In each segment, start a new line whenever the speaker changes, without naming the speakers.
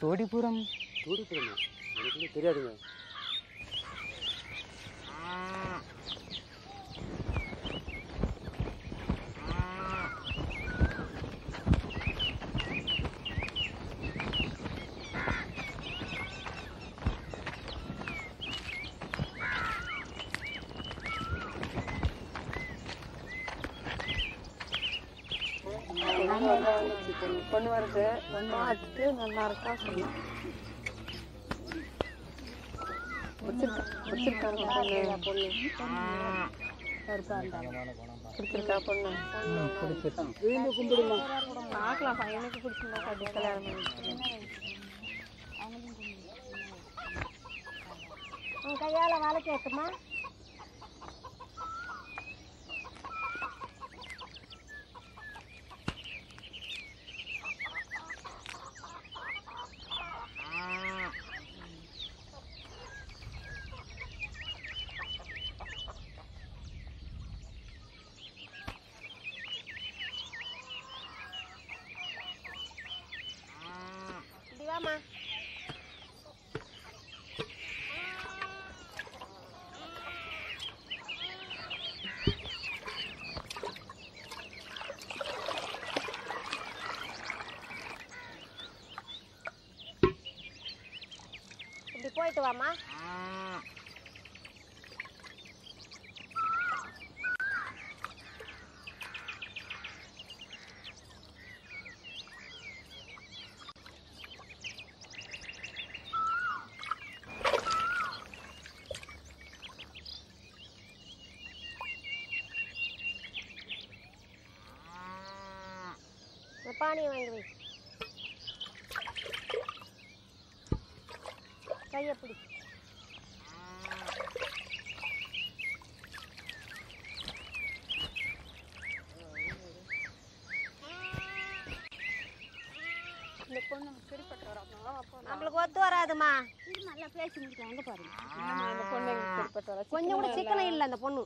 தோடிபுரம்
எனக்கு தெரியாதுங்க.
பொண்ணு வருது, பொண்ணு பார்த்துட்டு நல்லா இருக்கா சொல்லலாம். பிடிச்சிருக்காங்க பொண்ணு பிடிச்சிருக்கா பொண்ணு கும்பிடுமா பார்க்கலாம். பையனுக்கு பிடிச்சிருந்தா கட்டி கல்யாணம் உன் கையால வேலை கேட்குமா? வாமா. இப்படி போயிட்டு வாமா. பானியை வாங்கி வை. கையை பிடி. இந்த பொண்ணு சரிப்பட்டு வராது, நம்மளுக்கு ஒத்து வராதுமா. நல்லா பேசி முடிக்கலாம். எங்க பாருங்க இந்த பொண்ணு சரிப்பட்டு வராது. கொஞ்சம் கூட சிக்கனம் இல்லை அந்த பொண்ணு.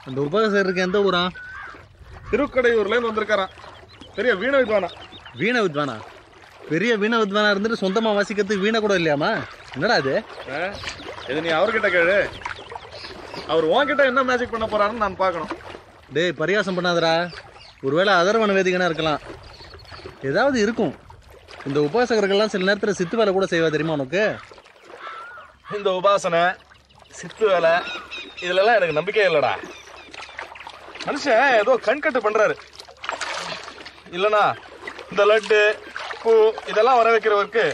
அந்த உபகாசம் இருக்கு எந்த ஊரா?
திருக்கடையூர்ல இருந்து வந்திருக்காராம். பெரிய வீண வித்வானா.
வீண வித்வானா? பெரிய வீண வித்வானா இருந்துட்டு சொந்தமா வாசிக்கிறதுக்கு வீணை கூட இல்லையாமா? என்னடா அது?
இது நீ அவர்கிட்ட கேளு. அவர் உன்கிட்ட என்ன மேஜிக் பண்ண போறாருன்னு நான் பார்க்கணும்.
டேய் பரியாசம் பண்ணாதடா. ஒருவேளை அதர்வன வேதிகனா இருக்கலாம். ஏதாவது இருக்கும். இந்த உபாசகர்கள்லாம் சில நேரத்தில் சித்து வேலை கூட செய்வா தெரியுமா உனக்கு?
இந்த உபாசனை சித்து வேலை இதுலலாம் எனக்கு நம்பிக்கை இல்லடா. மனுஷன் ஏதோ கண்கட்டு பண்றாரு. இல்லனா இந்த லட்டு பூ இதெல்லாம் வர வைக்கிறவருக்கு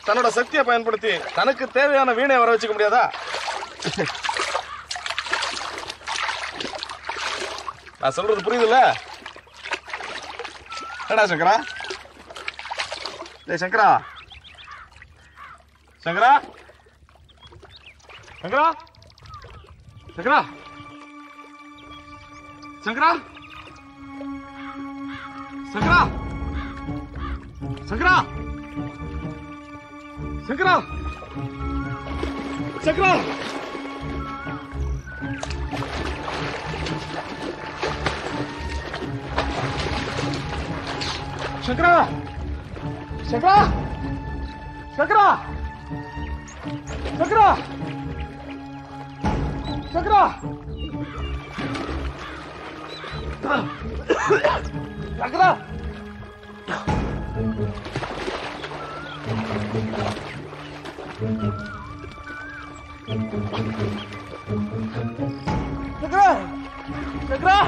தன்னோட சக்தியை பயன்படுத்தி தனக்கு தேவையான வீணை வர வச்சுக்க முடியாதா? நான் சொல்றது புரியுதுல்ல? என்னடா சங்கரா? டேய் சங்கரா, சங்கரா, சங்கரா, சங்கரா, சங்கரா, சங்கரா, சங்கரா, சங்கரா, சங்கரா, சங்கரா, சங்கரா, சங்கரா, சங்கரா, சங்கரா, சங்கரா,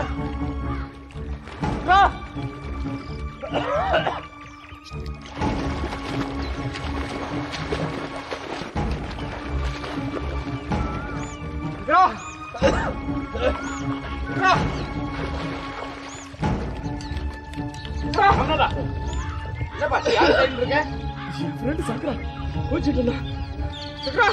சங்கரா, சங்கரா, சங்கரா,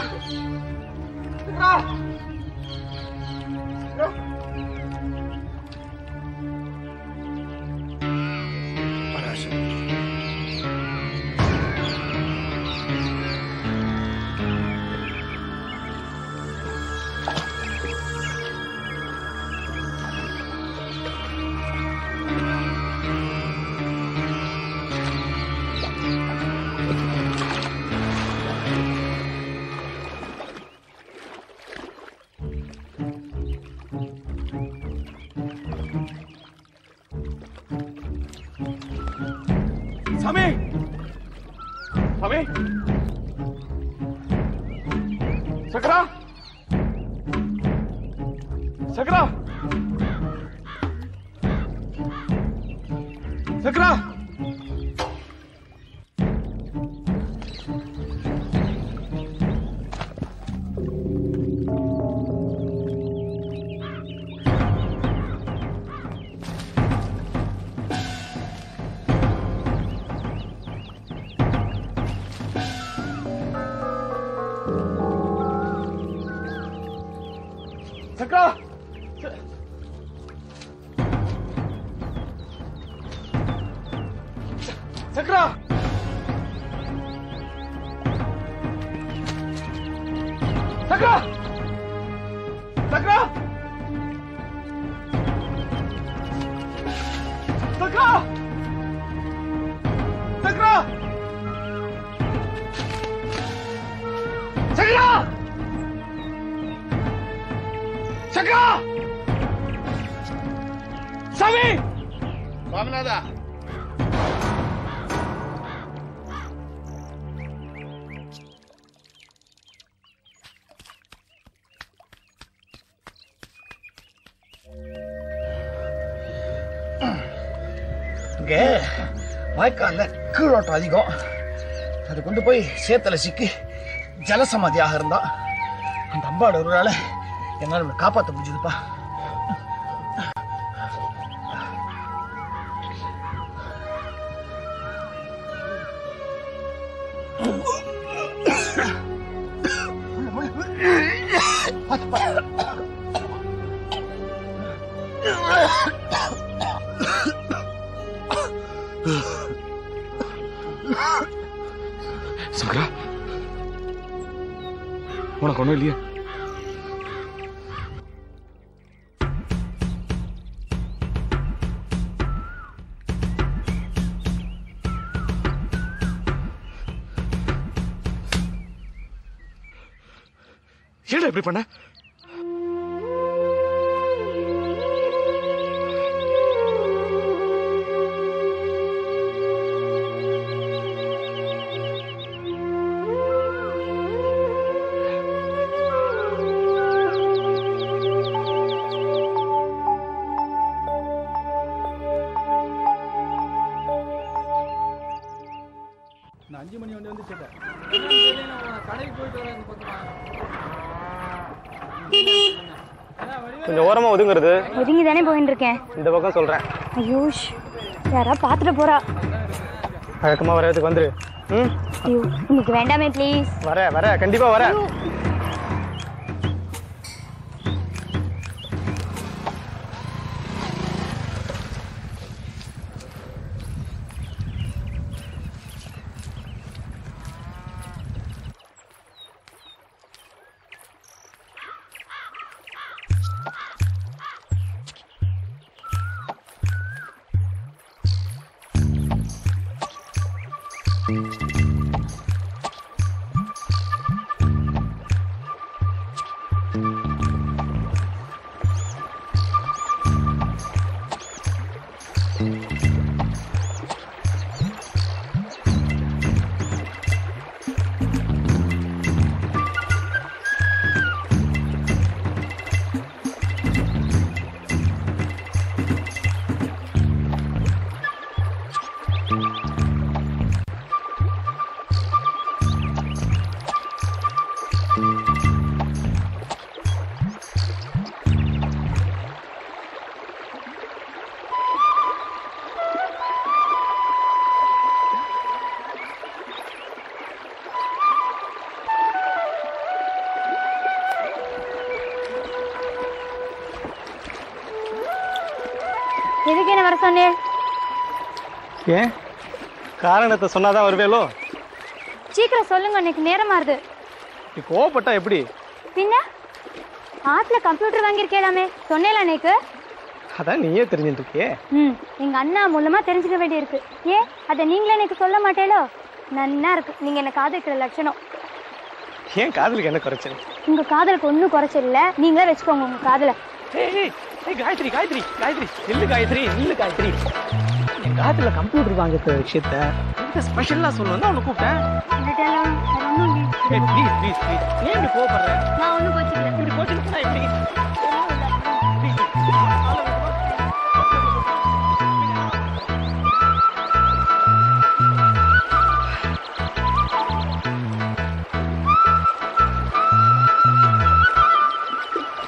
சாமி, சாமி, சங்கரா, சங்கரா, சங்கரா, சங்கரா, சங்கரா, சங்கரா, சங்கரா, சங்கரா, சங்கரா, சங்கரா, சங்கரா, சாமி,
சுவாமிநாதா,
இங்கே வாய்க்கால்ல கீழோட்டம் அதிகம். அது கொண்டு போய் சேத்துல சிக்கி ஜலசமாதியாக இருந்தா அந்த அம்பாடு ஒரு நாள் என்னால் காப்பாற்ற முடிஞ்சதுப்பா.
சங்கரா, உனக்கு ஒன்றும் இல்லையா? ஏடா இப்படி பண்ண?
நான் 5 மணி வண்டி வந்து சேட்டேன் கடைக்கு போயிட்டு வரேன்.
கொஞ்சம் ஓரமா ஒதுங்குறது.
ஒதுங்கி தானே போயிட்டு இருக்கேன்.
இந்த பக்கம் சொல்றேன்.
ஐயோ யாரா பாத்துட்டு போறா.
வழக்கமா வரதுக்கு வந்துரு.
ஐயோ இன்னைக்கு வேண்டாமே ப்ளீஸ்.
வர கண்டிப்பா வர.
எதுக்கு என்ன வர சொன்னே?
ஏன் காரணத்தை சொன்னாதான் வருவேலோ?
சீக்கிரம் சொல்லுங்க, இன்னைக்கு நேரமா இருக்கு.
நீ கோவப்பட்டா எப்படி?
பின்ன ஆத்துல கம்ப்யூட்டர் வாங்கியிருக்கேடாமே சொன்னேல அன்னைக்கு.
அதான் நீயே தெரிஞ்சுட்டு இருக்கியே.
எங்க அண்ணா மூலமா தெரிஞ்சுக்க வேண்டியிருக்கு. ஏன் அதை நீங்களே எனக்கு சொல்ல மாட்டேலோ? நன்னா இருக்கு நீங்க என்ன காதலிக்கிற லட்சணம்.
ஏன் காதலுக்கு என்ன குறைச்சல்?
உங்க காதலுக்கு ஒன்றும் குறைச்சல் இல்ல, நீங்களே வச்சுக்கோங்க உங்க காதலை.
காயத்ரி காயத்ரி காயத்ரி இல்லு காயத்ரி இல்லு காயத்ரி, என் காத்துல கம்ப்யூட்டர் வாங்கிற விஷயத்த ஸ்பெஷலா சொல்லணும் உன்னை கூப்பிட்டேன். ப்ளீஸ் ப்ளீஸ் ப்ளீஸ் ஏன் இப்படி கோவப்படுற?
நான் ஒன்றும் கோச்சிக்கல.
இப்படி கோச்சுக்கிட்டா எப்படி?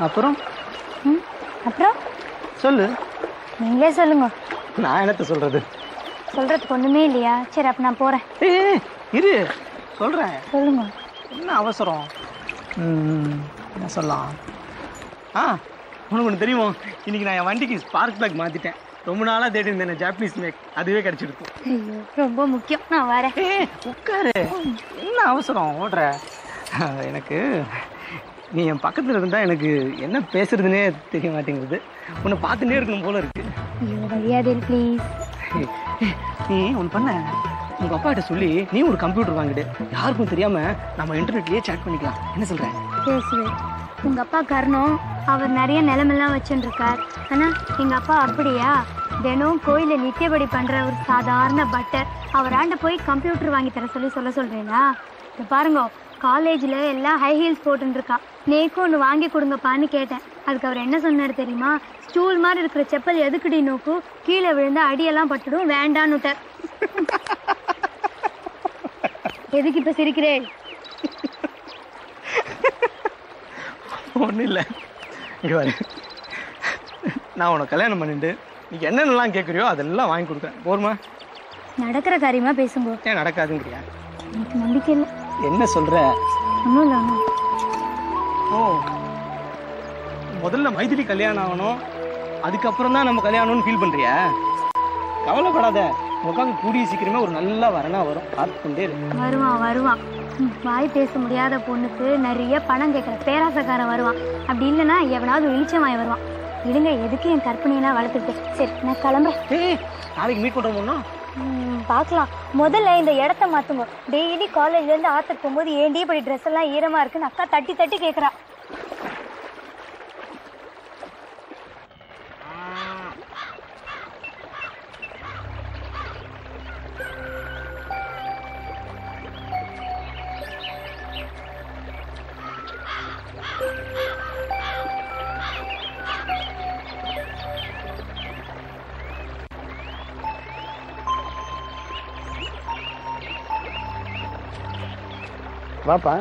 அப்புறம்
அப்புறம்
சொல்லு.
நீங்களே சொல்லுங்க.
நான் என்னத்த சொல்றது?
சொல்றதுக்கு ஒண்ணுமே இல்லையா? சரி அப்ப நான் போறேன்.
இரு சொல்றேன்.
சொல்லுங்க.
என்ன அவசரம்? என்ன சொல்லலாம்? உனக்கு ஒன்று தெரியுமா, இன்னைக்கு நான் என் வண்டிக்கு ஸ்பார்க் பிளக் மாத்திட்டேன். ரொம்ப நாளா தேடி இருந்தேன் ஜாப்பனீஸ் மேக், அதுவே கிடைச்சிருக்கு.
ஐயோ ரொம்ப முக்கியம், நான் வரேன்.
உட்காரு. என்ன அவசரம் ஓடுற? எனக்கு நீ என் பக்கத்துல இருந்தா எனக்கு என்ன பேசுறதுன்னே தெரிய மாட்டேங்குது. உன்னை பார்த்துட்டே இருக்கணும் போல இருக்கு.
ஐயோ மரியாதை ப்ளீஸ்.
நீ ஒன்று பண்ண, உங்க அப்பா கிட்ட சொல்லி நீ ஒரு கம்ப்யூட்டர் வாங்கிடு. யாருக்கும் தெரியாம நம்ம இன்டர்நெட்லயே சேட் பண்ணிக்கலாம். என்ன சொல்ற?
பேசுவேன். உங்க அப்பா காரணம் அவர் நிறைய நிலமெல்லாம் வச்சுருக்கார். ஆனா எங்க அப்பா அப்படியா? தினம் கோயில நித்தியபடி பண்ற ஒரு சாதாரண பட்டர். அவர் ஆண்ட போய் கம்ப்யூட்டர் வாங்கி தர சொல்ல சொல்றேனா? பாருங்க, காலேஜில் எல்லாம் ஹை ஹீல்ஸ் போட்டுருக்கா. நேக்கும் ஒன்று வாங்கி கொடுங்கப்பான்னு கேட்டேன். அதுக்கு அவர் என்ன சொன்னார் தெரியுமா? ஸ்டூல் மாதிரி இருக்கிற செப்பல் எதுக்குடி நோக்கு, கீழே விழுந்தா அடியெல்லாம் பட்டுடும், வேண்டான்னுட்டார். எதுக்கு இப்போ சிரிக்கிறேன்?
ஒன்றும் இல்லை. இங்கே வர, நான் உனக்கு கல்யாணம் பண்ணிட்டு நீ என்னென்னலாம் கேட்குறியோ அதெல்லாம் வாங்கி கொடுக்குறேன். போருமா?
நடக்கிற காரியமா பேசுங்க.
ஏன் நடக்காதுங்கிறியா?
எனக்கு நம்பிக்கை இல்லை.
என்ன சொல்ற?
ஒன்றும் இல்லை.
ஓ, முதல்ல மைதிலி கல்யாணம் ஆகணும், அதுக்கப்புறம் தான் நம்ம கல்யாணம்னு ஃபீல் பண்றியா? கவலைப்படாத, உட்காந்து கூடிய சீக்கிரமே ஒரு நல்ல வரனா வரும். பார்த்துட்டே இருக்கு.
வருவான் வருவான். வாய் பேச முடியாத பொண்ணுக்கு நிறைய பணம் கேட்குற பேராசக்காரன் வருவான். அப்படி இல்லைன்னா எவனாவது வெளிச்சமாய் வருவான். விடுங்க, எதுக்கு என் கற்பனையெல்லாம் வளர்த்துக்கிட்டு. சரி நான் கிளம்புறேன்.
நாளைக்கு மீட் பண்ணுறோம்னா
பார்க்கலாம். முதல்ல இந்த இடத்த மாற்றுங்க. டெய்லி காலேஜ்லேருந்து ஆற்றுக்கு போகும்போது ஏண்டி இப்படி ட்ரெஸ் எல்லாம் ஈரமாக இருக்குன்னு அக்கா தட்டி தட்டி கேட்குறா.
வாப்பா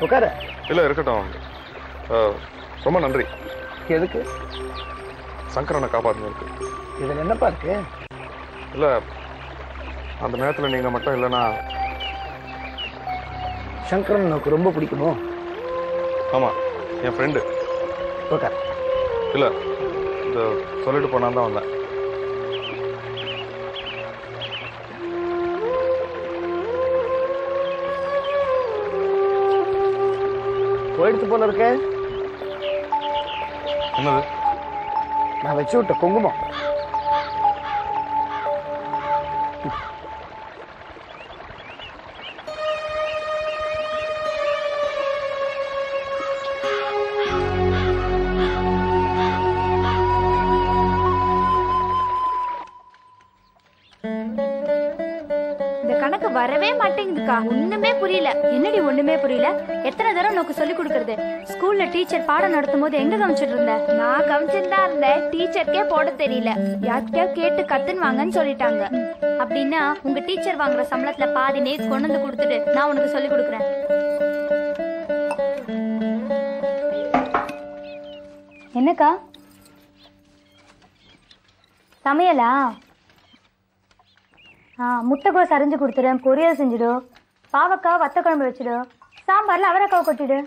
உட்கார.
இல்ல இருக்கட்டும். ரொம்ப நன்றி.
எதுக்கு?
சங்கரனை காப்பாத்தினதுக்கு.
இதுல என்னப்பா இருக்கு?
இல்ல அந்த நேரத்துல நீங்க மட்டும் இல்லைன்னா.
சங்கரன் எனக்கு ரொம்ப பிடிக்குமோ?
ஆமா, என் ஃப்ரெண்டு.
உட்கார்.
இல்ல இந்த சொல்லிட்டு போனான் தான் வந்தேன்.
போயிடுத்து போல இருக்க.
என்னது?
நான் வச்சு விட்ட குங்குமம்.
கணக்கு வரவே மாட்டேங்குதுக்கா. ஒண்ணுமே புரியல. என்னடி ஒண்ணுமே புரியல? எத்தனை தடவை உனக்கு சொல்லி கொடுக்கறது? ஸ்கூல்ல டீச்சர் பாடம் நடத்தும் போது எங்க கவனிச்சிட்டு இருந்த? நான் கவனிச்சுட்டு இருந்தேன். டீச்சருக்கே போட தெரியல. யார்கிட்டயா கேட்டு கத்துன்னு வாங்கன்னு சொல்லிட்டாங்க. அப்படின்னா உங்க டீச்சர் வாங்குற சம்பளத்துல பாதி நேஸ் கொண்டு வந்து கொடுத்துட்டு நான் உனக்கு சொல்லி கொடுக்குறேன். என்னக்கா சமையலா? முட்டைக்கோஸ் அரிஞ்சு கொடுத்துடு, பொரியல் செஞ்சுடு, பாவக்காய் வத்த குழம்பு வச்சுடு, சாம்பார்ல அவரைக்காவை கொட்டிடு.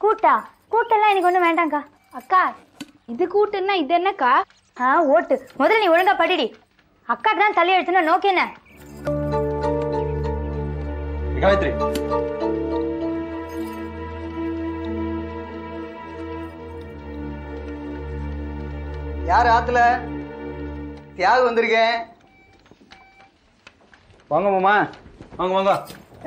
கூட்டெல்லாம் எனக்கு ஒன்றும் வேண்டாம்க்கா. அக்கா இது கூட்டுன்னா இது என்னக்கா? ஓட்டு. முதல்ல நீ ஒழுங்கா படிடி. அக்கா தான் தள்ளி எடுத்துனா நோக்கி என்ன?
காயத்ரி,
யாரு ஆத்துல? தியாகு வந்திருக்கேன்.
வாங்க மாமா. வாங்க வாங்க.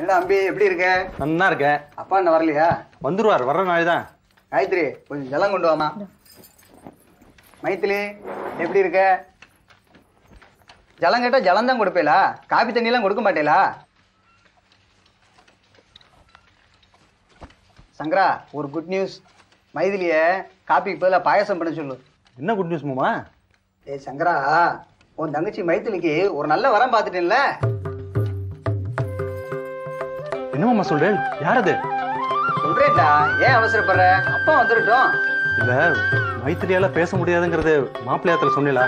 என்ன அம்பி எப்படி இருக்க?
நல்லா இருக்கேன்.
அப்பா என்ன வரலையா?
வந்துருவார், வர்ற நாள் தான்.
காயத்ரி கொஞ்சம் ஜலம் கொண்டு வாமா. மைத்திலி எப்படி இருக்க? ஜலம் கேட்டா ஜலம் தான் கொடுப்பேலா? காபி தண்ணி எல்லாம் கொடுக்க மாட்டேலா? சங்கரா ஒரு குட் நியூஸ். மைதிலிய காபிக்கு பதிலாக பாயசம் பண்ண சொல்லு.
என்ன குட் நியூஸ் மாமா?
ஏய் சங்கரா, உன் தங்கச்சி மைத்திலிக்கு ஒரு நல்ல வரம் பார்த்துட்டேன்ல.
என்ன மாமா சொல்றேன்? யார் அது?
சொல்றேன்டா, ஏன் அவசரப்படுற? அப்பா வந்துருட்டோம்.
இல்ல மைத்திரியால பேச முடியாதுங்கிறது மாப்பிள்ளையாத்துல சொன்னீங்களா?